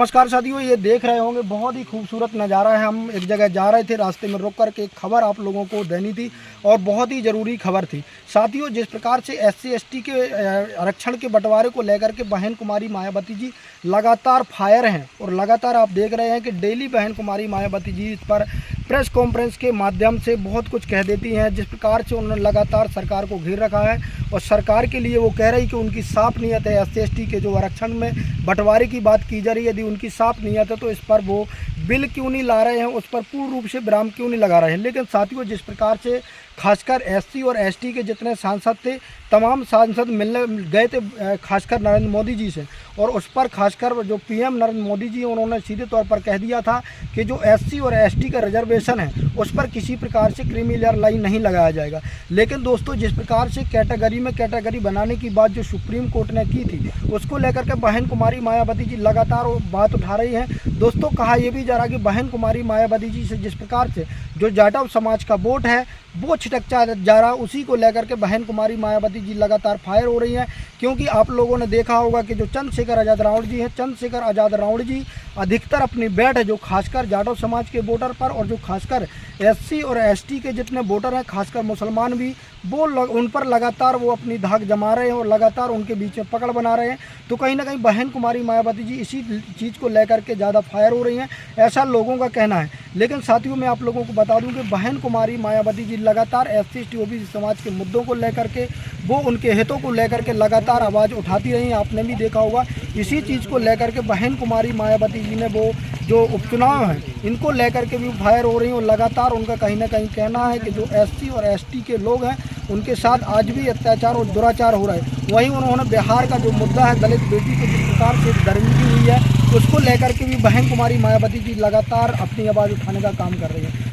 नमस्कार साथियों, ये देख रहे होंगे बहुत ही खूबसूरत नज़ारा है। हम एक जगह जा रहे थे, रास्ते में रुक कर के एक खबर आप लोगों को देनी थी और बहुत ही ज़रूरी खबर थी। साथियों, जिस प्रकार से SC ST के आरक्षण के बंटवारे को लेकर के बहन कुमारी मायावती जी लगातार फायर हैं और लगातार आप देख रहे हैं कि डेली बहन कुमारी मायावती जी इस पर प्रेस कॉन्फ्रेंस के माध्यम से बहुत कुछ कह देती हैं। जिस प्रकार से उन्होंने लगातार सरकार को घेर रखा है और सरकार के लिए वो कह रही कि उनकी साफ नीयत है। SC ST के जो आरक्षण में बंटवारे की बात की जा रही है, यदि उनकी साफ नीयत है तो इस पर वो बिल क्यों नहीं ला रहे हैं, उस पर पूर्ण रूप से विराम क्यों नहीं लगा रहे हैं। लेकिन साथियों, जिस प्रकार से खासकर SC और ST के जितने सांसद थे, तमाम सांसद मिलने गए थे खासकर नरेंद्र मोदी जी से, और उस पर खासकर जो PM नरेंद्र मोदी जी उन्होंने सीधे तौर पर कह दिया था कि जो SC और ST का रिजर्वेशन है उस पर किसी प्रकार से क्रीमी लेयर लाइन नहीं लगाया जाएगा। लेकिन दोस्तों, जिस प्रकार से कैटेगरी में कैटेगरी बनाने की बात जो सुप्रीम कोर्ट ने की थी, उसको लेकर के बहन कुमारी मायावती जी लगातार बात उठा रही हैं। दोस्तों, कहा यह भी जा रहा कि बहन कुमारी मायावती जी से जिस प्रकार से जो जाटव समाज का वोट है वो छिटक जा रहा, उसी को लेकर के बहन कुमारी मायावती जी लगातार फायर हो रही हैं। क्योंकि आप लोगों ने देखा होगा कि जो चंद्रशेखर आज़ाद रावण जी हैं, चंद्रशेखर आज़ाद रावण जी अधिकतर अपनी बैठ है जो खासकर जाटव समाज के वोटर पर और जो खासकर SC और ST के जितने वोटर हैं, खासकर मुसलमान भी, वो उन पर लगातार वो अपनी धाक जमा रहे हैं और लगातार उनके बीच में पकड़ बना रहे हैं। तो कहीं ना कहीं बहन कुमारी मायावती जी इसी चीज़ को लेकर के ज़्यादा फायर हो रही हैं, ऐसा लोगों का कहना है। लेकिन साथियों, मैं आप लोगों को बता दूं कि बहन कुमारी मायावती जी लगातार SC ST OBC समाज के मुद्दों को लेकर के, वो उनके हितों को लेकर के लगातार आवाज़ उठाती रही हैं। आपने भी देखा होगा, इसी चीज़ को लेकर के बहन कुमारी मायावती जी ने वो जो उपचुनाव हैं इनको लेकर के भी फायर हो रही हैं और लगातार उनका कहीं ना कहीं कहना है कि जो SC और ST के लोग हैं उनके साथ आज भी अत्याचार और दुराचार हो रहा है। वहीं उन्होंने बिहार का जो मुद्दा है दलित बेटी को जिस प्रकार से दरिंदगी हुई है, उसको लेकर के भी बहन कुमारी मायावती जी लगातार अपनी आवाज़ उठाने का काम कर रही है।